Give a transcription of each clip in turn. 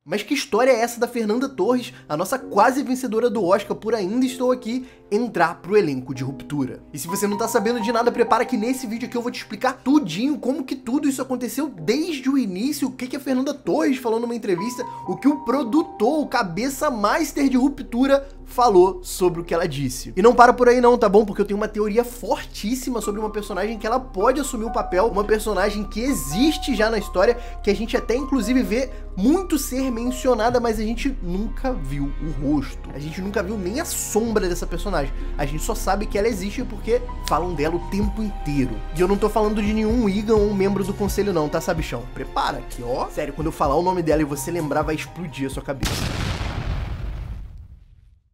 Mas que história é essa da Fernanda Torres, a nossa quase vencedora do Oscar por Ainda Estou Aqui, entrar pro elenco de Ruptura? E se você não tá sabendo de nada, prepara que nesse vídeo aqui eu vou te explicar tudinho como que tudo isso aconteceu desde o início, o que a Fernanda Torres falou numa entrevista, o que o produtor, o cabeça master de Ruptura, falou sobre o que ela disse. E não para por aí não, tá bom? Porque eu tenho uma teoria fortíssima sobre uma personagem que ela pode assumir o papel, uma personagem que existe já na história, que a gente até inclusive vê muito ser mencionada, mas a gente nunca viu o rosto. A gente nunca viu nem a sombra dessa personagem. A gente só sabe que ela existe porque falam dela o tempo inteiro. E eu não tô falando de nenhum Egan ou um membro do conselho não, tá, sabichão? Prepara que, ó. Sério, quando eu falar o nome dela e você lembrar, vai explodir a sua cabeça.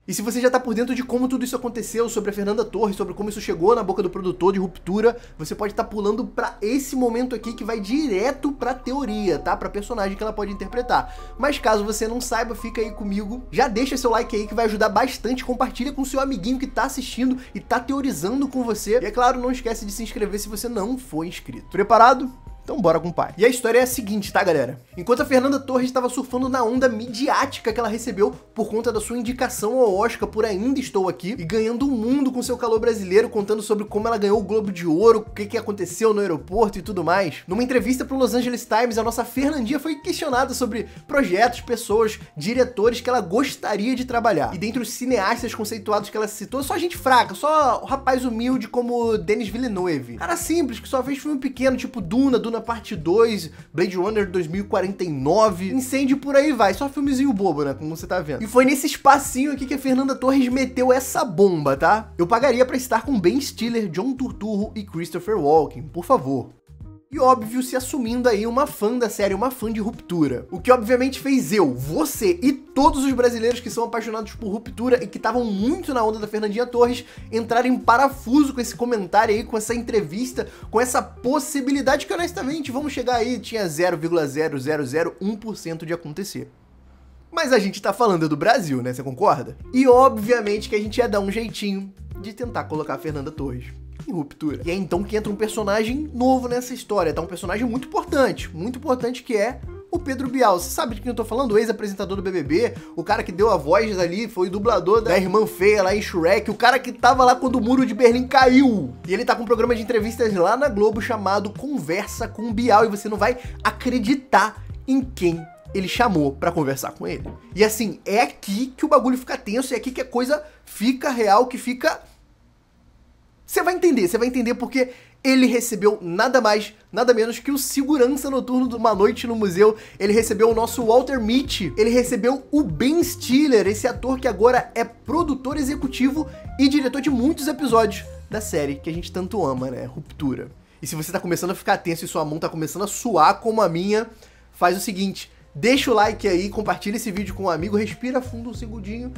E se você já tá por dentro de como tudo isso aconteceu, sobre a Fernanda Torres, sobre como isso chegou na boca do produtor de Ruptura, você pode estar pulando pra esse momento aqui que vai direto pra teoria, tá? Pra personagem que ela pode interpretar. Mas caso você não saiba, fica aí comigo. Já deixa seu like aí que vai ajudar bastante. Compartilha com seu amiguinho que tá assistindo e tá teorizando com você. E é claro, não esquece de se inscrever se você não for inscrito. Preparado? Então bora com o pai. E a história é a seguinte, tá, galera? Enquanto a Fernanda Torres estava surfando na onda midiática que ela recebeu por conta da sua indicação ao Oscar por Ainda Estou Aqui, e ganhando o mundo com seu calor brasileiro, contando sobre como ela ganhou o Globo de Ouro, o que aconteceu no aeroporto e tudo mais, numa entrevista pro Los Angeles Times, a nossa Fernandinha foi questionada sobre projetos, pessoas, diretores que ela gostaria de trabalhar. E dentre os cineastas conceituados que ela citou, só gente fraca, só o rapaz humilde como Denis Villeneuve. Cara simples, que só fez filme pequeno, tipo Duna Parte 2, Blade Runner 2049, Incêndio, por aí vai, só filmezinho bobo, né, como você tá vendo. E foi nesse espacinho aqui que a Fernanda Torres meteu essa bomba, tá? Eu pagaria pra estar com Ben Stiller, John Turturro e Christopher Walken, por favor. E óbvio, se assumindo aí uma fã da série, uma fã de Ruptura. O que obviamente fez eu, você e todos os brasileiros que são apaixonados por Ruptura e que estavam muito na onda da Fernandinha Torres entrarem em parafuso com esse comentário aí, com essa entrevista, com essa possibilidade que honestamente, vamos chegar aí, tinha 0,0001% de acontecer. Mas a gente tá falando do Brasil, né? Você concorda? E obviamente que a gente ia dar um jeitinho de tentar colocar a Fernanda Torres em Ruptura. E é então que entra um personagem novo nessa história, tá? Um personagem muito importante que é o Pedro Bial. Você sabe de quem eu tô falando? O ex-apresentador do BBB, o cara que deu a voz ali, foi o dublador da irmã feia lá em Shrek, o cara que tava lá quando o muro de Berlim caiu. E ele tá com um programa de entrevistas lá na Globo chamado Conversa com o Bial, e você não vai acreditar em quem ele chamou pra conversar com ele. E assim, é aqui que o bagulho fica tenso, é aqui que a coisa fica real, que fica... Você vai entender porque ele recebeu nada mais, nada menos que o segurança noturno de Uma Noite no Museu. Ele recebeu o nosso Walter Mitty, ele recebeu o Ben Stiller, esse ator que agora é produtor executivo e diretor de muitos episódios da série que a gente tanto ama, né? Ruptura. E se você tá começando a ficar tenso e sua mão tá começando a suar como a minha, faz o seguinte, deixa o like aí, compartilha esse vídeo com um amigo, respira fundo um segundinho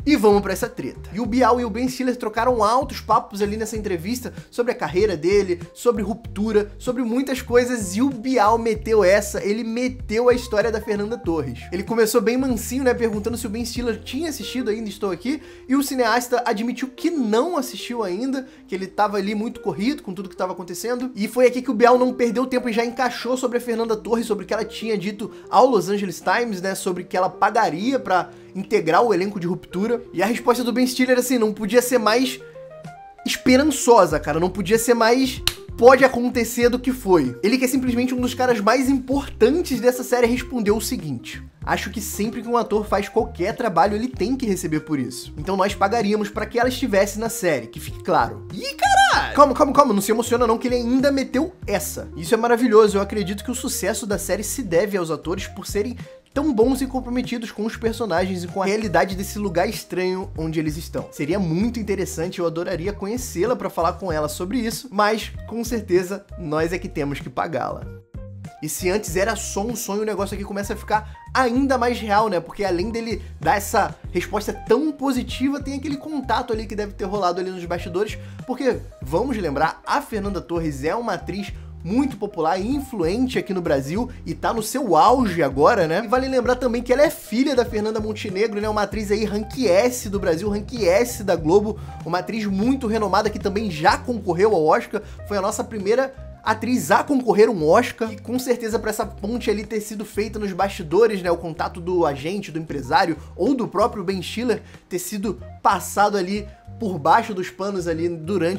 e vamos pra essa treta. E o Bial e o Ben Stiller trocaram altos papos ali nessa entrevista sobre a carreira dele, sobre Ruptura, sobre muitas coisas, e o Bial meteu ele meteu a história da Fernanda Torres. Ele começou bem mansinho, né, perguntando se o Ben Stiller tinha assistido Ainda Estou Aqui, e o cineasta admitiu que não assistiu ainda, que ele tava ali muito corrido com tudo que tava acontecendo, e foi aqui que o Bial não perdeu tempo e já encaixou sobre a Fernanda Torres, sobre o que ela tinha dito ao Los Angeles Times, né, sobre que ela pagaria pra integrar o elenco de Ruptura. E a resposta do Ben Stiller, assim, não podia ser mais esperançosa, cara, não podia ser mais pode acontecer do que foi. Ele, que é simplesmente um dos caras mais importantes dessa série, respondeu o seguinte: acho que sempre que um ator faz qualquer trabalho, ele tem que receber por isso. Então nós pagaríamos pra que ela estivesse na série, que fique claro. Ih, caralho! Calma, não se emociona não, que ele ainda meteu essa. Isso é maravilhoso, eu acredito que o sucesso da série se deve aos atores por serem tão bons e comprometidos com os personagens e com a realidade desse lugar estranho onde eles estão. Seria muito interessante, eu adoraria conhecê-la pra falar com ela sobre isso, mas com certeza nós é que temos que pagá-la. E se antes era só um sonho, o negócio aqui começa a ficar ainda mais real, né? Porque além dele dar essa resposta tão positiva, tem aquele contato ali que deve ter rolado ali nos bastidores, porque, vamos lembrar, a Fernanda Torres é uma atriz muito popular e influente aqui no Brasil e tá no seu auge agora, né? E vale lembrar também que ela é filha da Fernanda Montenegro, né? Uma atriz aí rank S do Brasil, rank S da Globo, uma atriz muito renomada que também já concorreu ao Oscar, foi a nossa primeira atriz a concorrer um Oscar, e com certeza para essa ponte ali ter sido feita nos bastidores, né, o contato do agente, do empresário ou do próprio Ben Stiller ter sido passado ali por baixo dos panos ali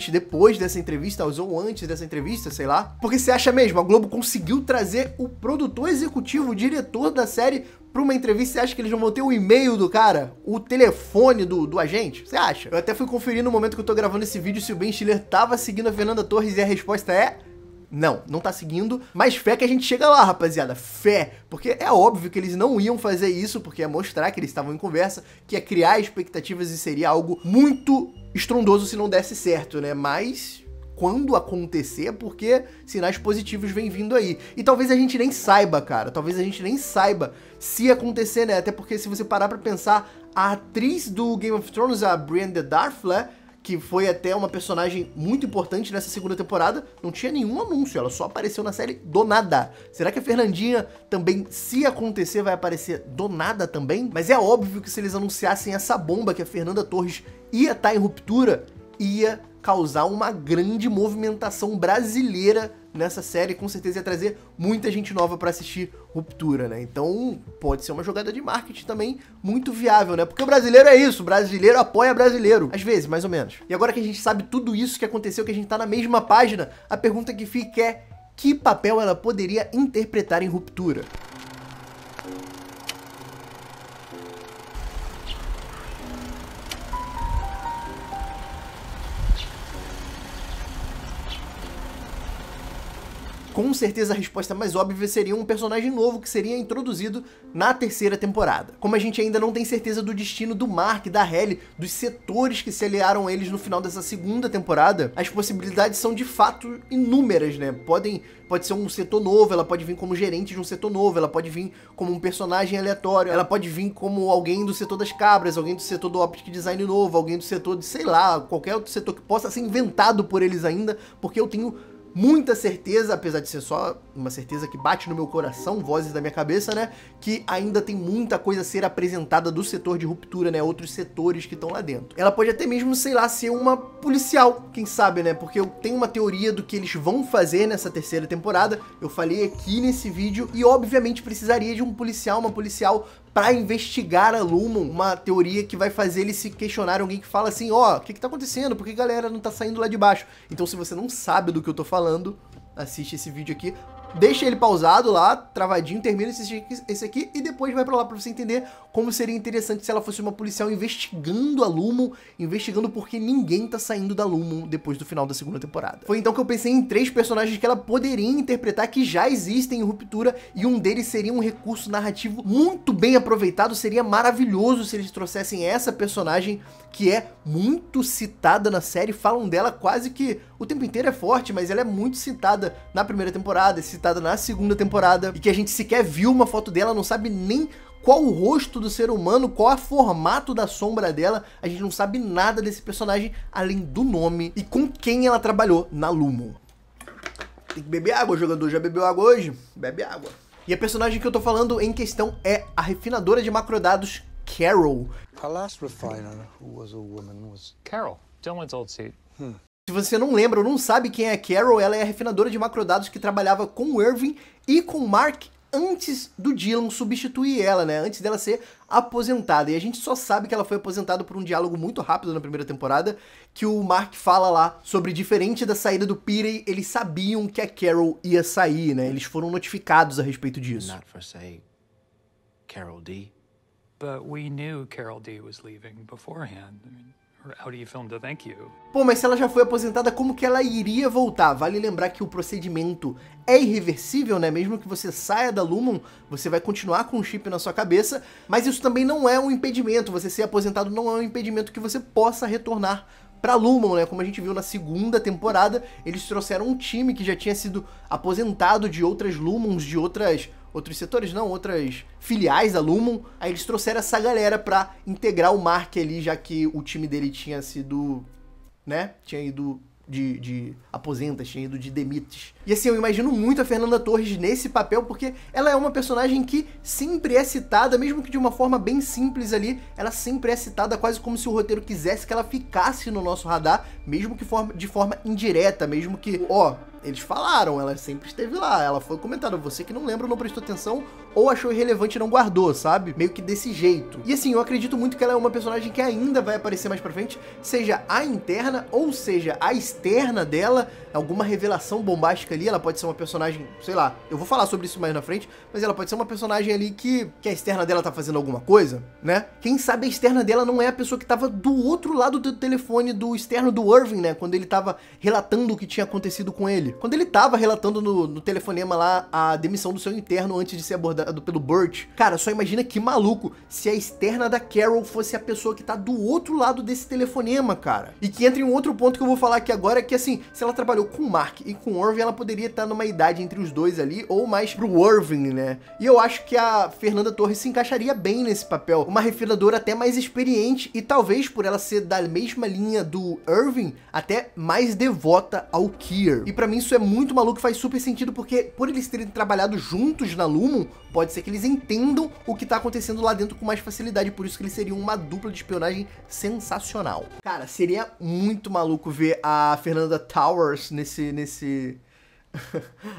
depois dessa entrevista, ou antes dessa entrevista, sei lá. Porque você acha mesmo, a Globo conseguiu trazer o produtor executivo, o diretor da série pra uma entrevista? Você acha que eles vão ter o e-mail do cara, o telefone do agente? Você acha? Eu até fui conferir no momento que eu tô gravando esse vídeo se o Ben Stiller tava seguindo a Fernanda Torres, e a resposta é... não tá seguindo, mas fé que a gente chega lá, rapaziada, fé, porque é óbvio que eles não iam fazer isso, porque ia mostrar que eles estavam em conversa, que ia criar expectativas e seria algo muito estrondoso se não desse certo, né, mas quando acontecer, porque sinais positivos vêm vindo aí, e talvez a gente nem saiba, cara, talvez a gente nem saiba se acontecer, né, até porque se você parar pra pensar, a atriz do Game of Thrones, a Brienne de Tarth, que foi até uma personagem muito importante nessa segunda temporada, não tinha nenhum anúncio, ela só apareceu na série do nada. Será que a Fernandinha também, se acontecer, vai aparecer do nada também? Mas é óbvio que se eles anunciassem essa bomba que a Fernanda Torres ia estar em Ruptura, ia causar uma grande movimentação brasileira nessa série, com certeza ia trazer muita gente nova pra assistir Ruptura, né? Então pode ser uma jogada de marketing também muito viável, né? Porque o brasileiro é isso, o brasileiro apoia brasileiro, às vezes, mais ou menos. E agora que a gente sabe tudo isso que aconteceu, que a gente tá na mesma página, a pergunta que fica é: que papel ela poderia interpretar em Ruptura? Com certeza a resposta mais óbvia seria um personagem novo que seria introduzido na terceira temporada. Como a gente ainda não tem certeza do destino do Mark, da Halle, dos setores que se aliaram a eles no final dessa segunda temporada, as possibilidades são de fato inúmeras, né? Pode ser um setor novo, ela pode vir como gerente de um setor novo, ela pode vir como um personagem aleatório, ela pode vir como alguém do setor das cabras, alguém do setor do Optic Design novo, alguém do setor de, sei lá, qualquer outro setor que possa ser inventado por eles ainda, porque eu tenho muita certeza, apesar de ser só uma certeza que bate no meu coração, vozes da minha cabeça, né, que ainda tem muita coisa a ser apresentada do setor de Ruptura, né, outros setores que estão lá dentro. Ela pode até mesmo, sei lá, ser uma policial, quem sabe, né, porque eu tenho uma teoria do que eles vão fazer nessa terceira temporada, eu falei aqui nesse vídeo, e obviamente precisaria de um policial, uma policial pra investigar a Lumon, uma teoria que vai fazer eles se questionar, alguém que fala assim, ó, o que tá acontecendo? Por que a galera não tá saindo lá de baixo? Então se você não sabe do que eu tô falando, assiste esse vídeo aqui, deixa ele pausado lá, travadinho, termina esse aqui e depois vai pra lá pra você entender como seria interessante se ela fosse uma policial investigando a Lumon, investigando porque ninguém tá saindo da Lumon depois do final da segunda temporada. Foi então que eu pensei em 3 personagens que ela poderia interpretar que já existem em Ruptura, e um deles seria um recurso narrativo muito bem aproveitado. Seria maravilhoso se eles trouxessem essa personagem que é muito citada na série, falam dela quase que o tempo inteiro, é forte, mas ela é muito citada na primeira temporada, é citada na segunda temporada, e que a gente sequer viu uma foto dela, não sabe nem qual o rosto do ser humano, qual é o formato da sombra dela, a gente não sabe nada desse personagem, além do nome e com quem ela trabalhou na Lumon. Tem que beber água, o jogador já bebeu água hoje? Bebe água. E a personagem que eu tô falando em questão é a refinadora de macrodados Carol. Our last refiner, who was a woman, was Carol, Dylan's old seat. Se você não lembra ou não sabe quem é a Carol, ela é a refinadora de macrodados que trabalhava com o Irving e com o Mark antes do Dylan substituir ela, né? Antes dela ser aposentada. E a gente só sabe que ela foi aposentada por um diálogo muito rápido na primeira temporada, que o Mark fala lá sobre, diferente da saída do Peter, eles sabiam que a Carol ia sair, né? Eles foram notificados a respeito disso. Not for, say, Carol D. But we knew Carol D was leaving beforehand. I mean, her Audi film to thank you. Pô, mas se ela já foi aposentada, como que ela iria voltar? Vale lembrar que o procedimento é irreversível, né? Mesmo que você saia da Lumon, você vai continuar com um chip na sua cabeça, mas isso também não é um impedimento. Você ser aposentado não é um impedimento que você possa retornar pra Lumon, né? Como a gente viu na segunda temporada, eles trouxeram um time que já tinha sido aposentado de outras Lumons, de outros setores, não, outras filiais da Lumon. Aí eles trouxeram essa galera pra integrar o Mark ali, já que o time dele tinha sido, né, tinha ido de aposentas, tinha ido de demites. E assim, eu imagino muito a Fernanda Torres nesse papel, porque ela é uma personagem que sempre é citada, mesmo que de uma forma bem simples ali, ela sempre é citada quase como se o roteiro quisesse que ela ficasse no nosso radar, mesmo que de forma indireta, mesmo que, ó, eles falaram, ela sempre esteve lá, ela foi comentada, você que não lembra, não prestou atenção, ou achou irrelevante e não guardou, sabe? Meio que desse jeito. E assim, eu acredito muito que ela é uma personagem que ainda vai aparecer mais pra frente, seja a interna, ou seja, a externa dela, alguma revelação bombástica ali, ela pode ser uma personagem, sei lá, eu vou falar sobre isso mais na frente, mas ela pode ser uma personagem ali que a externa dela tá fazendo alguma coisa, né? Quem sabe a externa dela não é a pessoa que tava do outro lado do telefone do externo do Irving, né? Quando ele tava relatando o que tinha acontecido com ele. Quando ele tava relatando no telefonema lá a demissão do seu interno antes de ser abordado pelo Burt. Cara, só imagina que maluco se a externa da Carol fosse a pessoa que tá do outro lado desse telefonema, cara. E que entra em um outro ponto que eu vou falar aqui agora, que assim, se ela trabalhou com o Mark e com o Irving, ela poderia estar numa idade entre os dois ali, ou mais pro Irving, né? E eu acho que a Fernanda Torres se encaixaria bem nesse papel. Uma refinadora até mais experiente e talvez por ela ser da mesma linha do Irving, até mais devota ao Keir. E pra mim isso é muito maluco, faz super sentido, porque por eles terem trabalhado juntos na Lumon, pode ser que eles entendam o que tá acontecendo lá dentro com mais facilidade, por isso que eles seriam uma dupla de espionagem sensacional. Cara, seria muito maluco ver a Fernanda Towers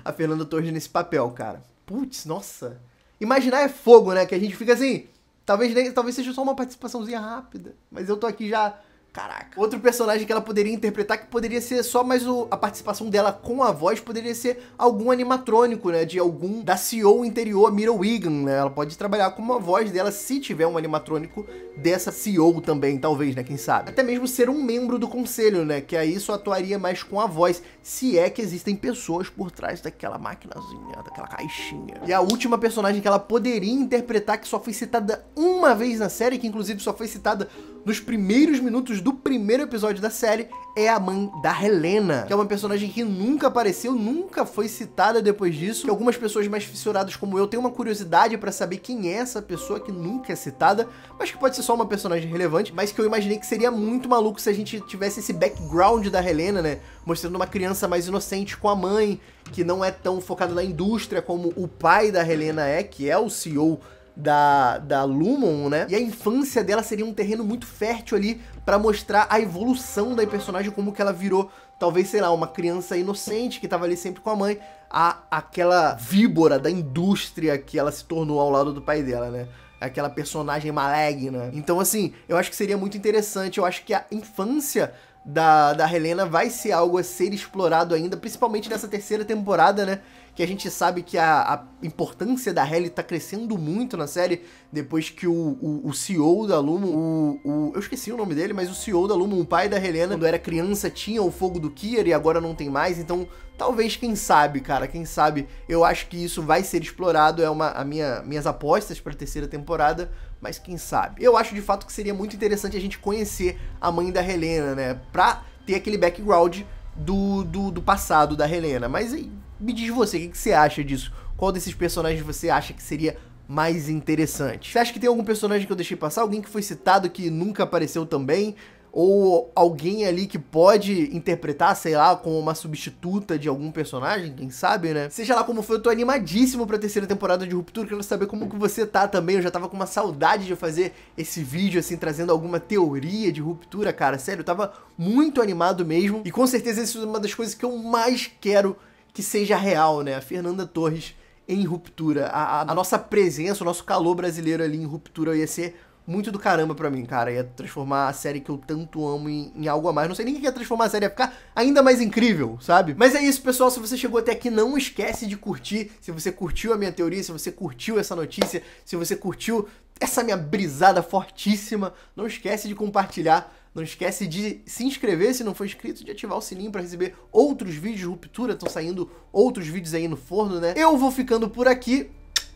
a Fernanda Torres nesse papel, cara. Putz, nossa. Imaginar é fogo, né? Que a gente fica assim, talvez seja só uma participaçãozinha rápida, mas eu tô aqui já... Caraca. Outro personagem que ela poderia interpretar, que poderia ser só mais a participação dela com a voz, poderia ser algum animatrônico, né? De algum da CEO interior, Mira Wigan, né? Ela pode trabalhar com uma voz dela se tiver um animatrônico dessa CEO também, talvez, né? Quem sabe? Até mesmo ser um membro do conselho, né? Que aí só atuaria mais com a voz, se é que existem pessoas por trás daquela maquinazinha, daquela caixinha. E a última personagem que ela poderia interpretar, que só foi citada uma vez na série, que inclusive só foi citada nos primeiros minutos do primeiro episódio da série, é a mãe da Helena, que é uma personagem que nunca apareceu, nunca foi citada depois disso, que algumas pessoas mais fissuradas como eu têm uma curiosidade pra saber quem é essa pessoa que nunca é citada, mas que pode ser só uma personagem relevante, mas que eu imaginei que seria muito maluco se a gente tivesse esse background da Helena, né, mostrando uma criança mais inocente com a mãe, que não é tão focado na indústria como o pai da Helena é, que é o CEO da Lumon, né? E a infância dela seria um terreno muito fértil ali pra mostrar a evolução da personagem, como que ela virou, talvez, sei lá, uma criança inocente que tava ali sempre com a mãe, aquela víbora da indústria que ela se tornou ao lado do pai dela, né? Aquela personagem maligna. Então, assim, eu acho que seria muito interessante, eu acho que a infância da Helena vai ser algo a ser explorado ainda, principalmente nessa terceira temporada, né? Que a gente sabe que a importância da Hailey tá crescendo muito na série, depois que o CEO da Lumon, eu esqueci o nome dele, mas o CEO da Lumon, o pai da Helena, quando era criança tinha o fogo do Keir e agora não tem mais, então talvez, quem sabe, cara, quem sabe, eu acho que isso vai ser explorado, é minhas apostas pra terceira temporada, mas quem sabe. Eu acho de fato que seria muito interessante a gente conhecer a mãe da Helena, né, pra ter aquele background do passado da Helena, mas me diz você, o que você acha disso? Qual desses personagens você acha que seria mais interessante? Você acha que tem algum personagem que eu deixei passar? Alguém que foi citado que nunca apareceu também? Ou alguém ali que pode interpretar, sei lá, como uma substituta de algum personagem, quem sabe, né? Seja lá como for, eu tô animadíssimo pra terceira temporada de Ruptura, quero saber como que você tá também, eu já tava com uma saudade de fazer esse vídeo, assim, trazendo alguma teoria de Ruptura, cara, sério, eu tava muito animado mesmo, e com certeza isso é uma das coisas que eu mais quero que seja real, né? A Fernanda Torres em Ruptura, a nossa presença, o nosso calor brasileiro ali em Ruptura ia ser muito do caramba pra mim, cara. Ia transformar a série que eu tanto amo em algo a mais. Não sei nem o que ia transformar a série, ia ficar ainda mais incrível, sabe? Mas é isso, pessoal. Se você chegou até aqui, não esquece de curtir. Se você curtiu a minha teoria, se você curtiu essa notícia, se você curtiu essa minha brisada fortíssima, não esquece de compartilhar. Não esquece de se inscrever se não for inscrito, de ativar o sininho para receber outros vídeos de Ruptura. Estão saindo outros vídeos aí no forno, né? Eu vou ficando por aqui.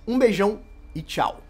Um beijão e tchau.